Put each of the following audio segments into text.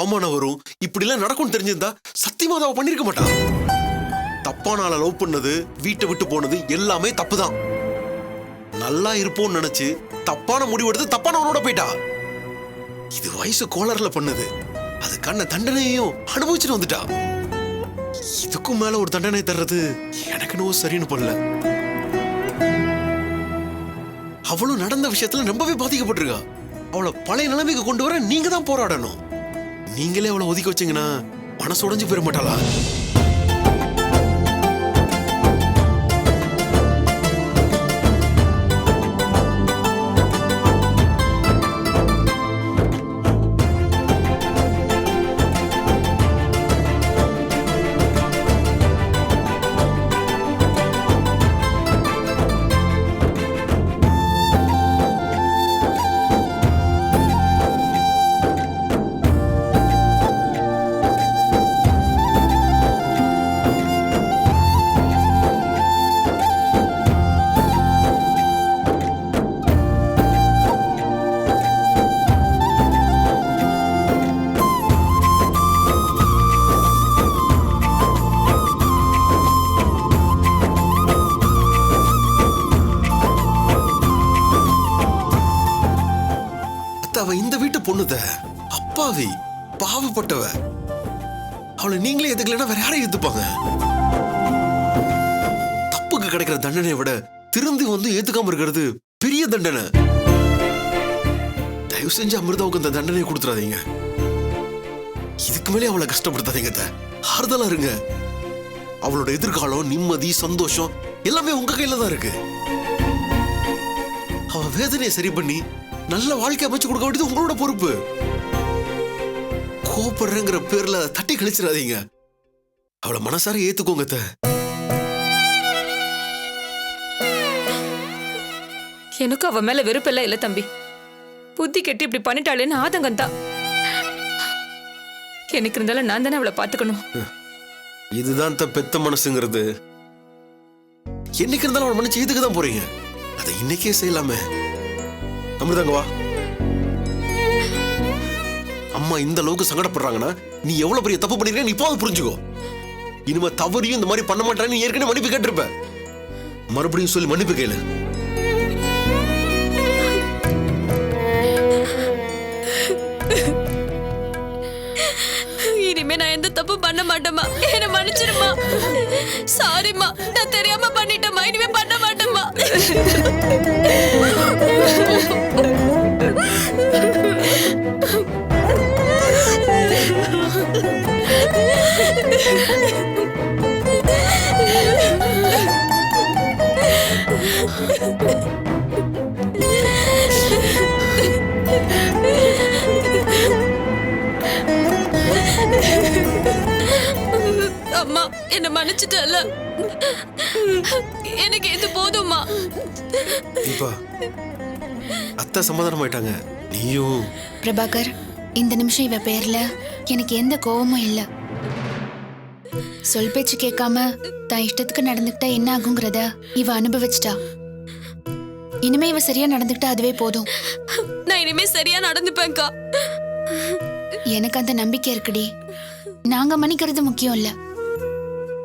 அவமானம் வரும், இப்படி எல்லாம் நடக்கும் தெரிஞ்சிருந்தா சத்தியமா அவ பண்ணிருக்க மாட்டா. தப்பான ஆளை லவ் பண்ணது, வீட்டை விட்டு போனது எல்லாமே தப்புதான். நல்லா இருப்போம்னு நினைச்சு தப்பான முடிவு எடுத்து தப்பானவனோட போயிட்டா. இது வயசு கோளாறுல பண்ணது, அதுக்கான தண்டனையையும் அனுபவிச்சுட்டு வந்துட்டா. இதுக்கும் மேல ஒரு தண்டனை தர்றது எனக்கு என்னவோ சரின்னு பண்ணல. அவளும் நடந்த விஷயத்துல ரொம்பவே பாதிக்கப்பட்டிருக்கா. அவளை பழைய நிலைமைக்கு கொண்டு வர நீங்க தான் போராடணும். நீங்களே அவளை ஒதுக்கி வச்சீங்கன்னா மனசு உடைஞ்சு போயிட மாட்டாளா? அவ இந்த வீட்டு பொண்ணுத, அப்பாவி பாவப்பட்டவ. அவளை நீங்களே எதுக்கலன்னா வேற யாரையும் ஏத்துப்பாங்க? தப்புக்கு கிடைக்கிற தண்டனையை விட திருந்தி வந்து ஏத்துக்காம இருக்கிறது பெரிய தண்டனை. தயவு செஞ்சு அமிர்தாவுக்கு அந்த தண்டனையை கொடுத்துறாதீங்க. இதுக்கு மேலே அவளை கஷ்டப்படுத்தாதீங்க. ஆறுதலா இருங்க. அவளோட எதிர்காலம், நிம்மதி, சந்தோஷம் எல்லாமே உங்க கையில தான் இருக்கு. அவ வேதனையை சரி பண்ணி நல்ல வாழ்க்கை அமைச்சு கொடுக்க வேண்டியது உங்களோட பொறுப்பு. கோபப்படுறங்கிற பேர்ல தட்டி கழிச்சிடாதீங்க. அவளை மனசார ஏத்துக்கோங்க. எனக்கு அவ மேல வெறுப்பெல்லாம் இல்ல தம்பி. புத்தி கெட்டி இப்படி பண்ணிட்டாளேன்னு ஆதங்கம் தான். எனக்கு இருந்தாலும் நான் தானே அவளை பாத்துக்கணும். இதுதான் பெத்த மனசுங்கிறது. என்னைக்கு இருந்தாலும் அவளை மன்னிச்சு இதுக்கு தான் போறீங்க. அதை இன்னைக்கே செய்யலாமே. அமிர்தாங்க வா. அம்மா இந்த அளவுக்கு சங்கடப்படுறாங்கன்னா நீ எவ்வளவு பெரிய தப்பு பண்ணிருக்க இப்போ புரிஞ்சுக்கோ. இனிமே தவறையும் இந்த மாதிரி பண்ண மாட்டேன்னு நீ ஏற்கனவே மன்னிப்பு கேட்டிருப்ப. மறுபடியும் சொல்லி மன்னிப்பு கேளு. இனிமே நான் எந்த தப்பு பண்ண மாட்டேமா. என்ன மன்னிச்சிருமா. சாரிம்மா, நான் தெரியாம பண்ணிட்டேமா. இனிமே பண்ண மாட்டேமா. அம்மா, என்ன மன்னிச்சிட்டல. எனக்கு இது போதும்மா. தீபா, அத்தை சமாதானம் ஆயிட்டாங்க. நீயும் பிரபாகர், இந்த நிமிஷம் இவ பேர்ல எனக்கு எந்த கோவமும் இல்ல. சொல் பேச்சு கேட்காம தான் இஷ்டத்துக்கு நடந்துக்கிட்டா என்ன ஆகுங்கிறத இவ அனுபவிச்சிட்டா. இனிமே இவ சரியா நடந்துக்கிட்டா அதுவே போதும். நான் இனிமே சரியா நடந்துப்பேன்க்கா. எனக்கு அந்த நம்பிக்கை இருக்குடி. நாங்க மன்னிக்கிறது முக்கியம் இல்ல.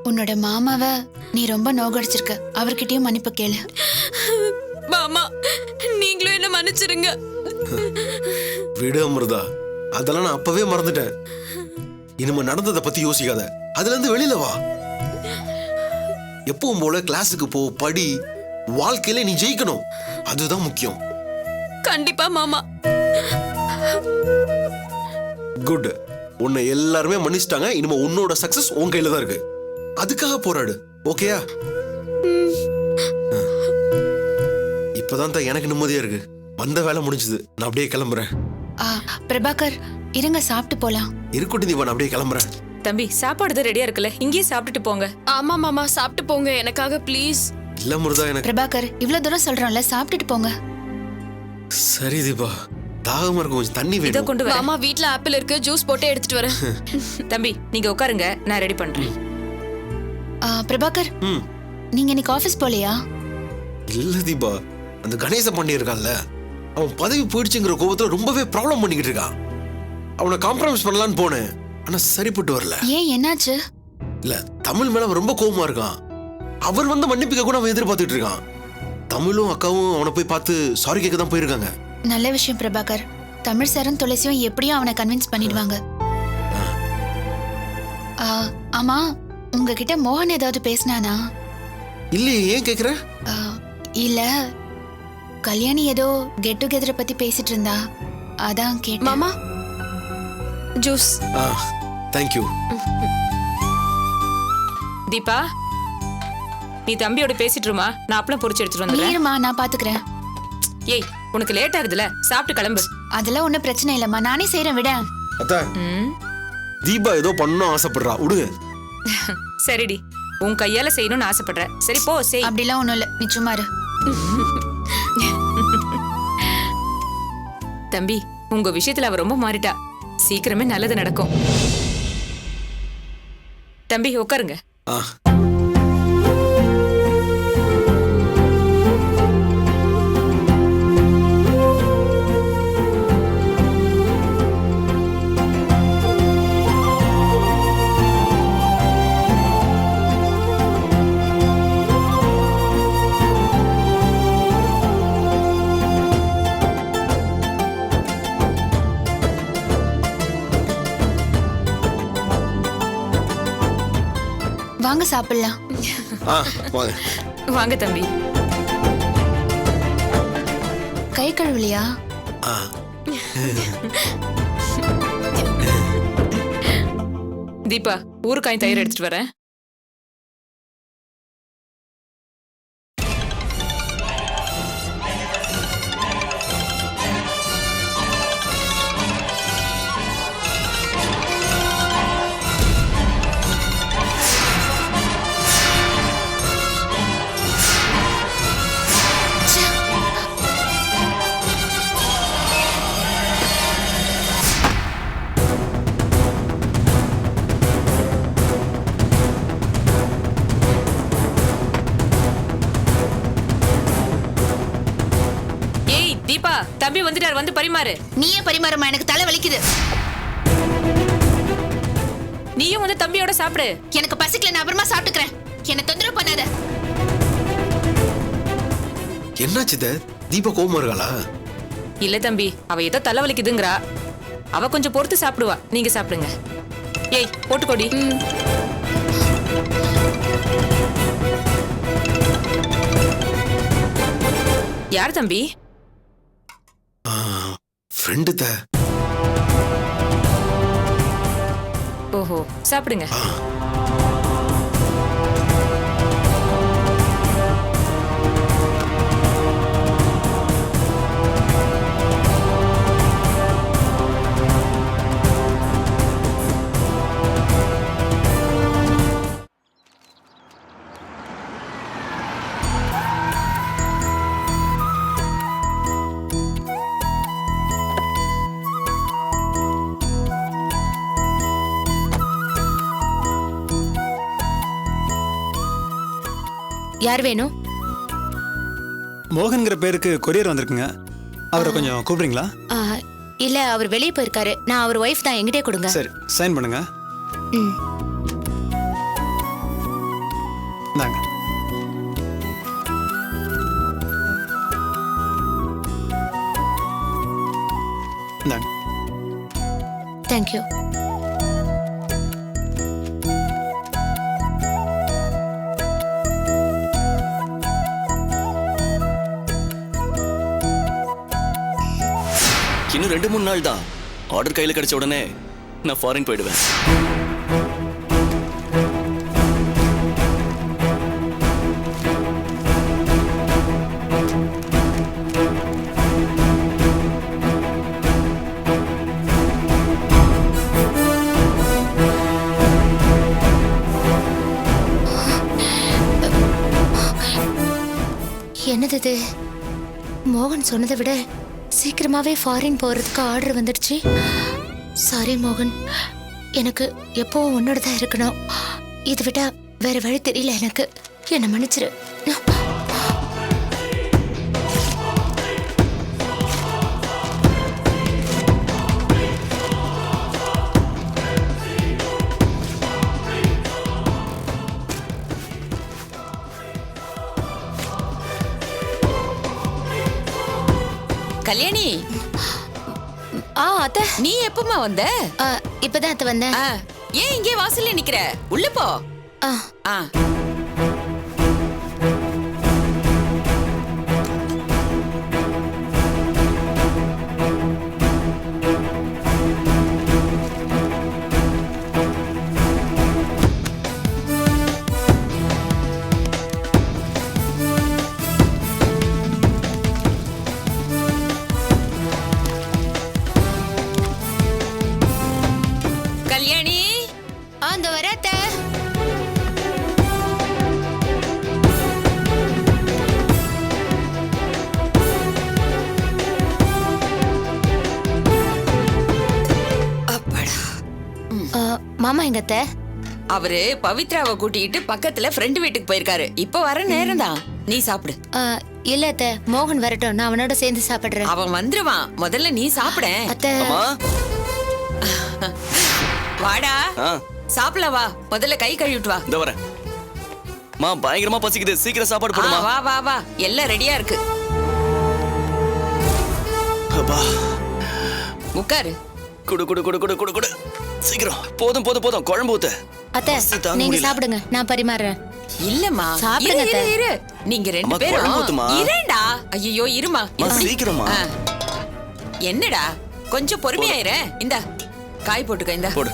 உன்னோட மாமாவை நீ ரொம்ப நோகடிச்சிருக்க. அவர்கிட்டயும் மன்னிப்பு கேளு. மாமா, நீங்களும் என்ன மன்னிச்சிருங்க. விடு அமிர்தா, அதெல்லாம் நான் அப்பவே மறந்துட்டேன். இனிமே நடந்ததை பத்தி யோசிக்காத. அதுல இருந்து வெளியில வா. எப்பவும் போல கிளாஸுக்கு போ, படி. வாழ்க்கையில நீ ஜெயிக்கணும், அதுதான் முக்கியம். கண்டிப்பா மாமா. குட். உன்னை எல்லாருமே மன்னிச்சிட்டாங்க. இனிமே உன்னோட சக்சஸ் உன் கையில தான் இருக்கு. அதுக்காக போராடு. ஓகேயா? இப்பதான் எனக்கு நிம்மதியா இருக்கு. வந்த வேலை முடிஞ்சது. நான் அப்படியே கிளம்புறேன். பிரபாகர், இருங்க, சாப்பிட்டு போலாம். இருக்கட்டும் தீபா, நான் அப்படியே கிளம்புறேன். தம்பி, சாப்பாடு தான் ரெடியா இருக்குல்ல, இங்கேயே சாப்பிட்டுட்டு போங்க. ஆமா மாமா, சாப்பிட்டு போங்க எனக்காக ப்ளீஸ். இல்ல முருதா, எனக்கு பிரபாகர், இவ்வளவு தூரம் சொல்றோம்ல, சாப்பிட்டுட்டு போங்க. சரி தீபா, தாகமா இருக்கு, கொஞ்சம் தண்ணி இத வேணும். கொண்டு வா. மாமா, வீட்ல ஆப்பிள் இருக்கு, ஜூஸ் போட்டு எடுத்துட்டு வரேன். தம்பி, நீங்க உட்காருங்க, நான் ரெடி பண்றேன். பிரபாகர், நீங்க இன்னைக்கு ஆபீஸ் போலையா? இல்ல தீபா, அந்த கணேச பாண்டிய இருக்கான்ல, அவன் பதவி போயிடுச்சுங்கிற கோபத்துல ரொம்பவே ப்ராப்ளம் பண்ணிக்கிட்டு இருக்கான். அவனை காம்ப்ரமைஸ் பண்ணலான்னு போனேன். ஆனா சரிப்பட்டு வரல. ஏன் என்னாச்சு? இல்ல தமிழ் மேல அவன் ரொம்ப கோவமா இருக்கான். அவர் வந்து மன்னிப்பிக்க கூட அவன் எதிர்பார்த்துட்டு இருக்கான். தமிழும் அக்காவும் அவனை போய் பார்த்து சாரி கேட்க தான் போயிருக்காங்க. நல்ல விஷயம் பிரபாகர். தமிழ் சாரும் துளசியும் எப்படியும் அவனை கன்வின்ஸ் பண்ணிடுவாங்க. ஆமா, உங்ககிட்ட மோகன் ஏதாவது பேசினானா? இல்லையே, ஏன் கேக்குற? இல்ல, கல்யாணி ஏதோ கெட் டுகெதரை பத்தி பேசிட்டு இருந்தா, அதான் கேட்டேன். மாமா ஜூஸ். தேங்க்யூ. தீபா, நீ தம்பியோட பேசிட்டு இருமா, நான் அப்பளம் பொரிச்சு எடுத்துட்டு வந்துடுறேன். இருமா, நான் பாத்துக்கிறேன். ஏய், உனக்கு லேட் ஆகுதுல, சாப்பிட்டு கிளம்பு. அதெல்லாம் ஒண்ணும் பிரச்சனை இல்லம்மா, நானே செய்யறேன், விட. அத்தா, தீபா ஏதோ பண்ணணும் ஆசைப்படுறா, விடுங்க. சரிடி, உன் கையால செய்யணும்னு ஆசைப்படுற. சரி போ, செய். அப்படிலாம் ஒண்ணும் இல்ல, நீ சும்மா இரு. தம்பி, உங்க விஷயத்துல அவ ரொம்ப மாறிட்டா. சீக்கிரமே நல்லது நடக்கும். தம்பி உட்காருங்க. வாங்க சாப்பிடலாம். வாங்க தம்பி. கை கழுவலையா? தீபா, ஊறுகாய் தயிர் எடுத்துட்டு வரேன். தீபா, தம்பி வந்துட்டார், வந்து பரிமாறு. நீயே பரிமாறமா, எனக்கு தலை வலிக்குது. நீயும் வந்து தம்பியோட சாப்பிடு. எனக்கு பசிக்கல, நான் அப்புறமா சாப்பிட்டுக்கிறேன். என்ன தொந்தரவு பண்ணாத. என்னாச்சு தீபா, கோவமா இருக்காளா? இல்ல தம்பி, அவ ஏதோ தலை வலிக்குதுங்கிறா. அவ கொஞ்சம் பொறுத்து சாப்பிடுவா. நீங்க சாப்பிடுங்க. ஏய், போட்டுக்கோடி. யார் தம்பி? ஃப்ரெண்டு த. ஓஹோ, சாப்பிடுங்க. யார் வேணும்? மோகன்கிற பேருக்கு கொரியர் வந்திருக்குங்க. அவரை கொஞ்சம் கூப்பிடுறீங்களா? இல்ல, அவர் வெளியே போயிருக்காரு. நான் அவர் ஒய்ஃப் தான், என்கிட்டே கொடுங்க. சரி, சைன் பண்ணுங்க. இந்தாங்க. இந்தாங்க. தேங்க்யூ. இன்னும் 2-3 நாள் தான். ஆர்டர் கையில கிடைச்ச உடனே நான் ஃபாரின் போயிடுவேன். என்னது இது? மோகன் சொன்னதை விட சீக்கிரமாவே ஃபாரின் போறதுக்கு ஆர்டர் வந்துடுச்சு. சாரி மோகன், எனக்கு எப்பவும் உன்னோட தான் இருக்கணும். இதை விட வேற வழி தெரியல எனக்கு. என்ன மன்னிச்சிரு. கல்யாணி, அத்தை. நீ எப்பமா வந்த? இப்பதான் அத்தை வந்தேன். ஏன் இங்கே வாசல்ல நிக்கிற? உள்ள போ. ஆ, ஆ. கல்யாணி, அந்த வர அத்தை. அப்பாடா. மாமா எங்க அத்தை? அவரு பவித்ராவை கூட்டிட்டு பக்கத்துல ஃப்ரெண்டு வீட்டுக்கு போயிருக்காரு. இப்ப வர நேரம் தான். நீ சாப்பிடு. இல்ல அத்தை, மோகன் வரட்டும், நான் அவனோட சேர்ந்து சாப்பிடுறேன். அவன் வந்துருவான். முதல்ல நீ சாப்பிட. அத்தை. அம்மா வாடா, ஆ சாப்பிடல வா. முதல்ல கை கழுவிட்டு வா. இந்த வரேன். மா பயங்கரமா பசிக்குது, சீக்கிரம் சாப்பாடு ஆ, போடுமா. வா வா வா, எல்லாம் ரெடியா இருக்கு. அப்பா உட்காரு. குடு குடு குடு குடு குடு குடு சீக்கிரம். போதும் போதும் போதும், குழம்பு ஊத்து. அத்தை, பசி தாங்க நீங்க முடியல. சாப்பிடுங்க, நான் பரிமாறுறேன். இல்லம்மா, சாப்பிடுங்க இரு, அத்தை. இரு, இரு. நீங்க ரெண்டு அம்மா, குழம்பு பேரும் ஊத்துமா. இருடா. ஐயோ இருமா. அம்மா, இப்படி. சீக்கிரமா. ஆ. என்னடா, கொஞ்சம் பொறுமையாயிரு. இந்தா காய் போட்டுக்க. இந்த போடு.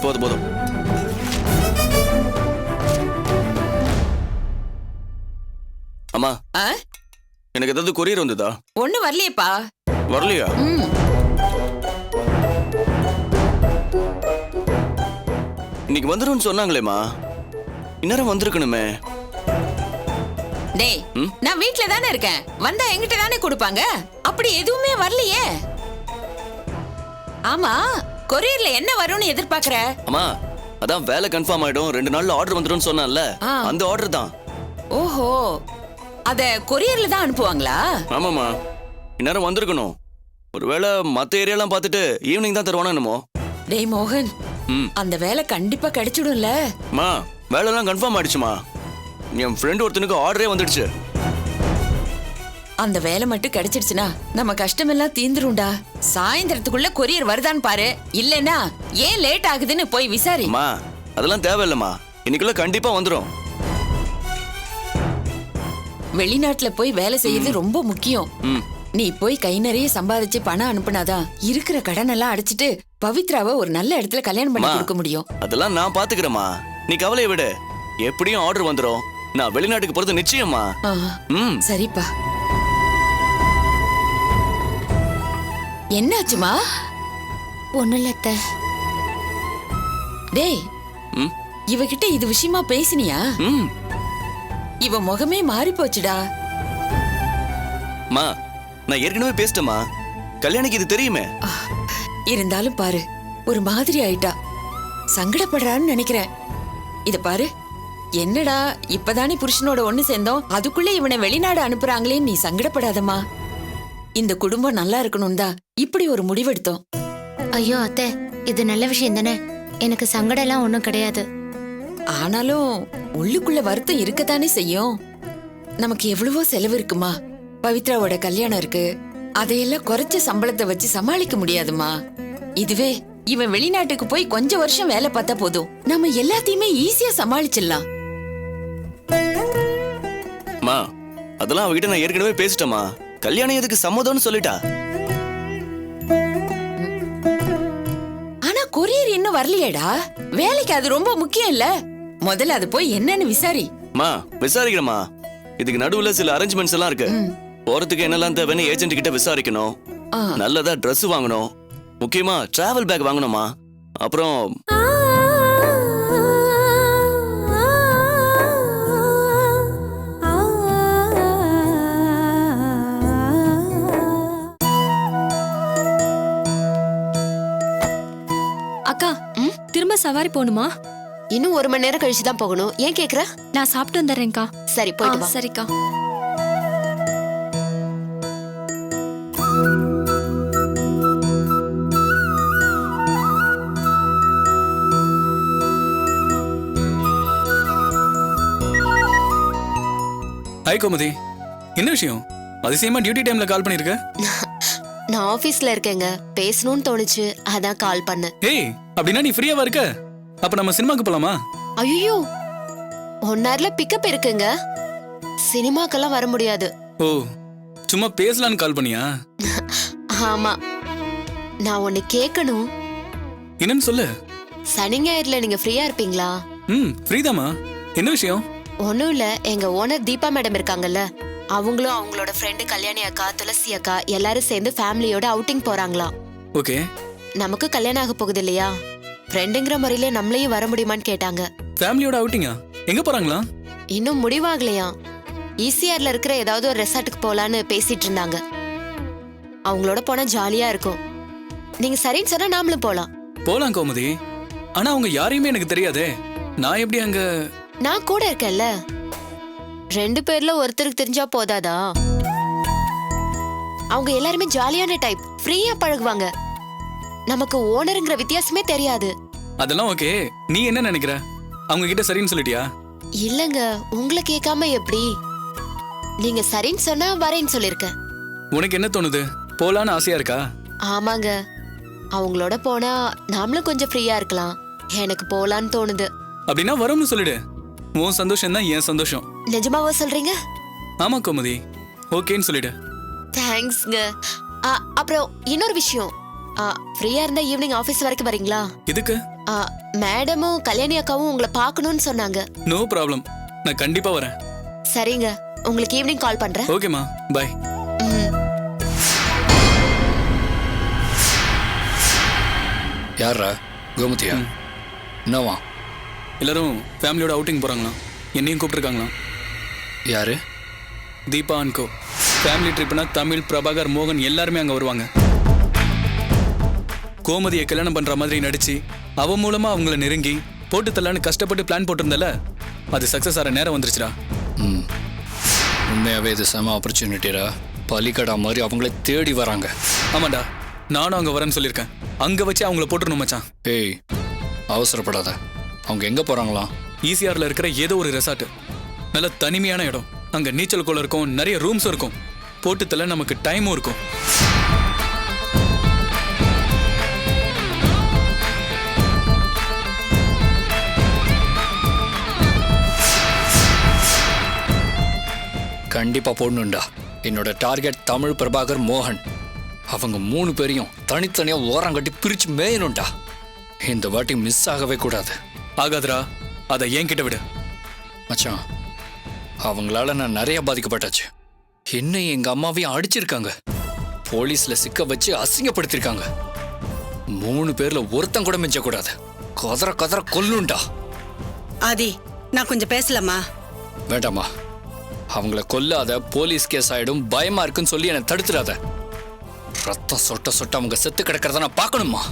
போதும் போதும். அம்மா, ஆ? எனக்கு ஏதாவது கொரியர் வந்ததா? ஒண்ணு வரலையேப்பா. வரலையா? ம். இன்னைக்கு வந்துரும்னு சொன்னாங்களேம்மா. இந்நேரம் வந்திருக்கணுமே. டேய், நான் வீட்ல தானே இருக்கேன். வந்தா என்கிட்ட தானே கொடுப்பாங்க. அப்படி எதுவுமே வரலையே. ஆமா, கொரியர்ல என்ன வரும்னு எதிர்பார்க்கற? அம்மா, அதான் வேலை கன்ஃபார்ம் ஆயிடும், 2 நாள்ல ஆர்டர் வந்துரும்னு சொன்னான்ல, ஆ. அந்த ஆர்டர் தான். ஓஹோ, அத கொரியர்ல தான் அனுப்புவாங்களா? ஆமாம்மா, இந்நேரம் வந்திருக்கணும். ஒருவேளை மத்த ஏரியாலாம் பார்த்துட்டு ஈவினிங் தான் தருவானோ என்னமோ. டேய் மோகன், ம் அந்த வேலை கண்டிப்பா கிடைச்சிடும்ல? அம்மா, வேலைலாம் கன்ஃபார்ம் ஆயிடுச்சுமா. என் ஃப்ரெண்ட் ஒருத்தனுக்கு ஆர்டரே வந்துடுச்சு. அந்த வேலை மட்டும் கிடைச்சிடுச்சுனா நம்ம கஷ்டமெல்லாம் தீந்துரும்டா. சாயந்தரத்துக்குள்ள கொரியர் வருதான்னு பாரு. இல்லனா ஏன் லேட் ஆகுதுன்னு போய் விசாரி. அம்மா, அதெல்லாம் தேவையில்லைம்மா, இன்னைக்குள்ள கண்டிப்பா வந்துரும். வெளிநாட்டுல போய் வேலை செய்யறது ரொம்ப முக்கியம். ம் நீ போய் கை நிறைய சம்பாதிச்சு பணம் அனுப்புனாதான் இருக்கிற கடன் எல்லாம் அடைச்சிட்டு பவித்ராவை ஒரு நல்ல இடத்துல கல்யாணம் பண்ணி அம்மா, கொடுக்க முடியும். அதெல்லாம் நான் பாத்துக்கிறேம்மா, நீ கவலையை விடு. எப்படியும் ஆர்டர் வந்துரும். நான் வெளிநாட்டுக்கு போறது நிச்சயம்மா. ஆ, ம் சரிப்பா. என்னாச்சுமா? ஒண்ணும் இல்ல அத்தை. டேய், ம் இவகிட்ட இது விஷயமா பேசினியா? ம் இவ முகமே மாறி போச்சுடா. அம்மா, நான் ஏற்கனவே பேசிட்டேம்மா. கல்யாணிக்கு இது தெரியுமே. இருந்தாலும் பாரு, ஒரு மாதிரி ஆயிட்டா. சங்கடப்படுறான்னு நினைக்கிறேன். இத பாரு, என்னடா இப்பதானே புருஷனோட ஒண்ணு சேர்ந்தோம், அதுக்குள்ள இவனை வெளிநாடு அனுப்புறாங்களே, நீ சங்கடப்படாதம்மா. இந்த குடும்பம் நல்லா இருக்கணும் தான் இப்படி ஒரு முடிவெடுத்தோம். ஐயோ அத்தை, இது நல்ல விஷயம் தானே. எனக்கு சங்கடம் எல்லாம் ஒண்ணும் கிடையாது. ஆனாலும் உள்ளுக்குள்ள வருத்தம் இருக்கத்தானே செய்யும். நமக்கு எவ்வளவோ செலவு இருக்குமா. பவித்ராவோட கல்யாணம் இருக்கு. அதையெல்லாம் குறைச்ச சம்பளத்தை வச்சு சமாளிக்க முடியாதுமா. இதுவே இவன் வெளிநாட்டுக்கு போய் கொஞ்ச வருஷம் வேலை பார்த்தா போதும், நம்ம எல்லாத்தையுமே ஈஸியா சமாளிச்சிடலாம். அம்மா, அதெல்லாம் அவகிட்ட நான் ஏற்கனவே பேசிட்டேம்மா. கல்யாணம் எதுக்கு சம்மதம்னு சொல்லிட்டா. ஆனா கொரியர் இன்னும் வரலையேடா. வேலைக்கு அது ரொம்ப முக்கியம் இல்ல. முதல்ல அது போய் என்னன்னு விசாரி. அம்மா, விசாரிக்கிறேம்மா. இதுக்கு நடுவுல சில அரேஞ்ச்மெண்ட்ஸ் எல்லாம் இருக்கு. போறதுக்கு என்னெல்லாம் தேவைன்னு ஏஜென்ட் கிட்ட விசாரிக்கணும். ஆ. நல்லதா Dress வாங்கணும். முக்கியமா டிராவல் பேக் வாங்கணுமா. அப்புறம் அக்கா, திரும்ப சவாரி போகணுமா? இன்னும் 1 மணி நேரம் கழிச்சு தான் போகணும். ஏன் கேக்குற? நான் சாப்பிட்டு வந்துடுறேன்க்கா. சரி, போயிட்டு வா. சரிக்கா. ஹாய் கோமதி, என்ன விஷயம்? அதிசயமா டியூட்டி டைம்ல கால் பண்ணிருக்க. நான் ஆபீஸ்ல இருக்கேங்க, பேசணும்னு தோணுச்சு, அதான் கால் பண்ணேன். ஏய், அப்படின்னா நீ ஃப்ரீயாவா இருக்க? அப்ப நம்ம சினிமாக்கு போலாமா? ஐயோ, 1 hourல பிக்கப் இருக்குங்க, சினிமாக்கெல்லாம் வர முடியாது. ஓ, சும்மா பேசலான்னு கால் பண்ணியா? ஆமா, நான் ஒன்னு கேட்கணும். என்னன்னு சொல்லு. சனி ஞாயிறுல நீங்க ஃப்ரீயா இருப்பீங்களா? ஃப்ரீதாமா. என்ன விஷயம்? ஒன்னும் இல்ல, எங்க ஓனர் தீபா மேடம் இருக்காங்கல்ல, அவங்களும் அவங்களோட ஃப்ரெண்டு கல்யாணி அக்கா, துளசி அக்கா எல்லாரும் சேர்ந்து ஃபேமிலியோட அவுட்டிங் போறாங்களாம். ஓகே. நமக்கு கல்யாணம் ஆக போகுது இல்லையா, ஃப்ரெண்டுங்கிற முறையில நம்மளையும் வர முடியுமான்னு கேட்டாங்க. ஃபேமிலியோட அவுட்டிங்கா? எங்க போறாங்களா? இன்னும் முடிவாகலையா. ஈசிஆர்ல இருக்கிற ஏதாவது ஒரு ரெசார்ட்டுக்கு போலான்னு பேசிட்டு இருந்தாங்க. அவங்களோட போனா ஜாலியா இருக்கும். நீங்க சரின்னு சொன்னா நாமளும் போலாம். போலாம் கோமதி. ஆனா அவங்க யாரையுமே எனக்கு தெரியாதே. நான் எப்படி அங்க? நான் கூட இருக்கேன்ல. 2 பேர்ல ஒருத்தருக்கு தெரிஞ்சா போதாதா? அவங்க எல்லாருமே ஜாலியான டைப், ஃப்ரீயா பழகுவாங்க. நமக்கு ஓனருங்கிற வித்தியாசமே தெரியாது. அதெல்லாம் ஓகே. நீ என்ன நினைக்கிற? அவங்க கிட்ட சரின்னு சொல்லிட்டியா? இல்லங்க, உங்களை கேட்காம எப்படி? நீங்க சரின்னு சொன்னா வரேன்னு சொல்லிருக்கேன். உனக்கு என்ன தோணுது? போலான்னு ஆசையா இருக்கா? ஆமாங்க, அவங்களோட போனா நாமளும் கொஞ்சம் ஃப்ரீயா இருக்கலாம். எனக்கு போலான்னு தோணுது. அப்படின்னா வரும்னு சொல்லிடு. உன் சந்தோஷம் தான் என் சந்தோஷம். நிஜமாவா சொல்றீங்க? ஆமா கோமதி, ஓகேன்னு சொல்லிடு. தேங்க்ஸ்ங்க. அப்புறம் இன்னொரு விஷயம், ஃப்ரீயா இருந்தா ஈவினிங் ஆபீஸ் வரைக்கும் வரீங்களா? இதுக்கு மேடமும் கல்யாணி அக்காவும் உங்களை பார்க்கணும்னு சொன்னாங்க. நோ ப்ராப்ளம், நான் கண்டிப்பா வரேன். சரிங்க, உங்களுக்கு ஈவினிங் கால் பண்றேன். ஓகேமா, பை. யாரா? கோமதியா? என்னவா? எல்லாரும் ஃபேமிலியோட அவுட்டிங் போறாங்களாம். என்னையும் கூப்பிட்டுருக்காங்களாம். யாரு? Deepa and co. ஃபேமிலி ட்ரிப்னா தமிழ், பிரபாகர், மோகன் எல்லாருமே அங்க வருவாங்க. கோமதியை கல்யாணம் பண்ற மாதிரி நடிச்சு அவ மூலமா அவங்கள நெருங்கி போட்டு தள்ளான்னு கஷ்டப்பட்டு பிளான் போட்டிருந்தல, அது சக்சஸ் ஆகிற நேரம் வந்துருச்சுடா. உண்மையாவே இது செம ஆப்பர்ச்சுனிட்டிடா. பலிக்கடா மாதிரி அவங்களே தேடி வராங்க. ஆமாண்டா, நானும் அங்க வரேன்னு சொல்லியிருக்கேன். அங்க வச்சு அவங்கள போட்டுருணும் மச்சான். ஏய், அவசரப்படாத. அவங்க எங்க போறாங்களா? ஈசிஆர்ல இருக்கிற ஏதோ ஒரு ரெசார்ட். நல்ல தனிமையான இடம். அங்க நீச்சல் குளம் இருக்கும், நிறைய ரூம்ஸும் இருக்கும். போட்டு தள்ள நமக்கு டைமும் இருக்கும். கண்டிப்பா போடணும்டா. என்னோட டார்கெட் தமிழ், பிரபாகர், மோகன். அவங்க 3 பேரையும் தனித்தனியா ஓரங்கட்டி பிரிச்சு மேயணும்டா. இந்த வாட்டி மிஸ் ஆகவே கூடாது. ஆகாதரா, அதை என்கிட்ட விடு மச்சான். அவங்களால நான் நிறைய பாதிக்கப்பட்டாச்சு. என்னை எங்க அம்மாவையும் அடிச்சிருக்காங்க. போலீஸ்ல சிக்க வச்சு அசிங்கப்படுத்திருக்காங்க. 3 பேர்ல ஒருத்தன் கூட மிஞ்ச கூடாது. கதற கதற கொல்லுண்டா. ஆதி, நான் கொஞ்சம் பேசலாமா? வேண்டாமா, அவங்கள கொல்லாத, போலீஸ் கேஸ் ஆயிடும், பயமா இருக்குன்னு சொல்லி என்னை தடுத்துடாத. ரத்தம் சொட்ட சொட்ட அவங்க செத்து கிடக்கிறத நான் பார்க்கணுமா?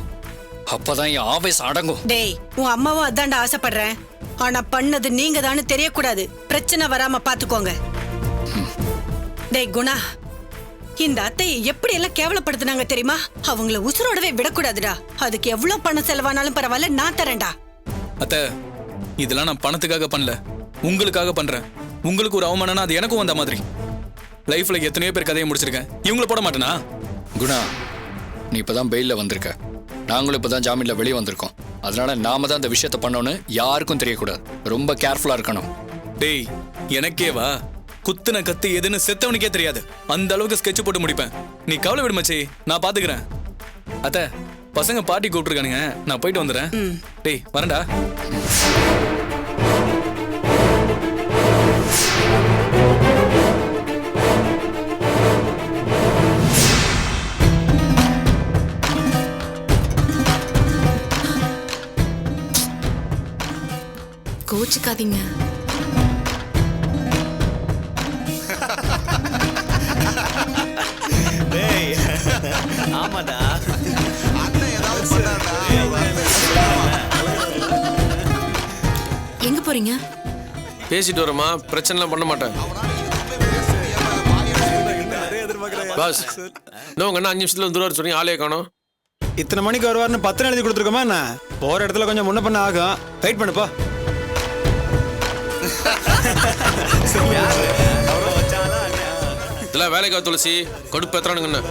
அப்பதான் என் ஆவேசம் அடங்கும். டேய், உன் அம்மாவும் அதான்டா ஆசைப்படுறேன். ஆனா பண்ணது நீங்க தானு தெரியக்கூடாது. பிரச்சனை வராம பாத்துக்கோங்க. டேய் குணா, இந்த அத்தையை எப்படி எல்லாம் கேவலப்படுத்தினாங்க தெரியுமா? அவங்கள உசுரோடவே விடக்கூடாதுடா. அதுக்கு எவ்வளவு பணம் செலவானாலும் பரவாயில்ல, நான் தரேன்டா. அத்தை, இதெல்லாம் நான் பணத்துக்காக பண்ணல, உங்களுக்காக பண்றேன். உங்களுக்கு ஒரு அவமானம்னா அது எனக்கும் வந்த மாதிரி. லைஃப்ல எத்தனையோ பேர் கதையை முடிச்சிருக்கேன். இவங்கள போட மாட்டேனா? குணா, நீ இப்பதான் பெயில்ல வந்திருக்க. நாங்களும் இப்பதான் ஜாமீன்ல வெளியே வந்திருக்கோம். அதனால நாம தான் இந்த விஷயத்த பண்ணோன்னு யாருக்கும் தெரியக்கூடாது. ரொம்ப கேர்ஃபுல்லா இருக்கணும். டேய், எனக்கேவா குத்துன கத்து எதுன்னு செத்தவனுக்கே தெரியாது. அந்த அளவுக்கு ஸ்கெட்ச் போட்டு முடிப்பேன். நீ கவலை விடு மச்சி, நான் பாத்துக்கிறேன். அத்தை, பசங்க பார்ட்டி கூப்பிட்டுருக்கானுங்க, நான் போயிட்டு வந்துடுறேன். டேய், வரேன்டா. கோச்சுக்காதீங்க. ஆமாடா. எங்க போறீங்க? பேசிட்டு வரமா, பிரச்சனைலாம் பண்ண மாட்டேன். பாஸ், உங்க அண்ணா 5 நிமிஷத்துல வந்துருவாரு சொன்னீங்க, ஆளே காணோம். இத்தனை மணிக்கு வருவாருன்னு 10 எழுதி கொடுத்துருக்கோமா என்ன? போற இடத்துல கொஞ்சம் முன்ன பண்ண ஆகும். வெயிட் பண்ணுப்பா. இதெல்லாம் வேலைக்கா துளசி கடுப்பு எத்தறானுங்கண்ணா.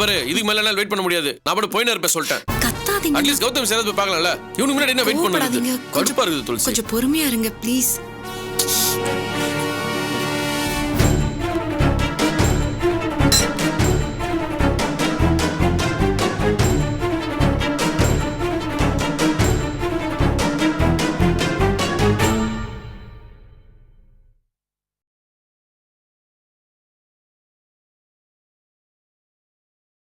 பாரு, இதுக்கு மேல என்னால வெயிட் பண்ண முடியாது. நான் மட்டும் போயினே இருப்பேன் சொல்லிட்டேன். கத்தாதீங்க. அட்லீஸ்ட் கௌதம் சேரது போய் பார்க்கலாம்ல. இவனுக்கு முன்னாடி என்ன வெயிட் பண்ணுறது? கடுப்பா இருக்குது துளசி. கொஞ்சம் பொறுமையா இருங்க ப்ளீஸ்.